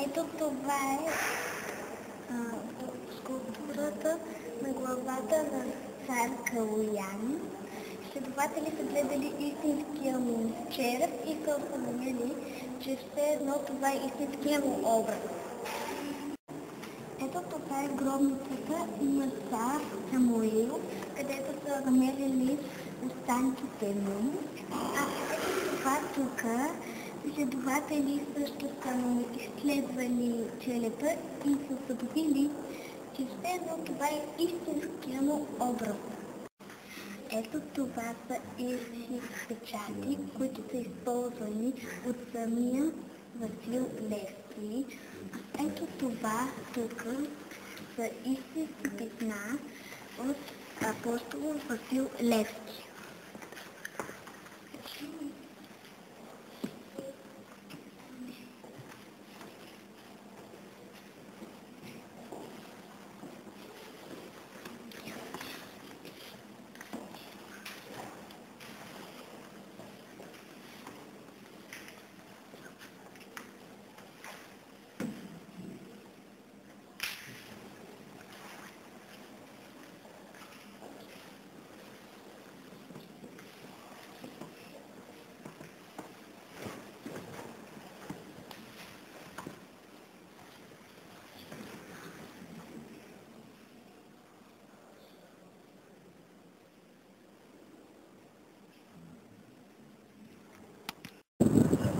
Ето това е скулптурата на главата на цар Калоян. Следователи са гледали истинския му череп и са установили, че все едно това е истинския му образ. Ето това е гробницата на цар Самуил, където са намерили останките му. А ето това тук следователи също са изследвали черепа и са установили, че все едно това е истинския му образ. Ето това са езични печати, които са използвани от самия Васил Левски. Ето това тук са истински писма от апостол Васил Левски.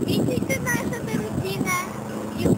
Вижте нашата родина и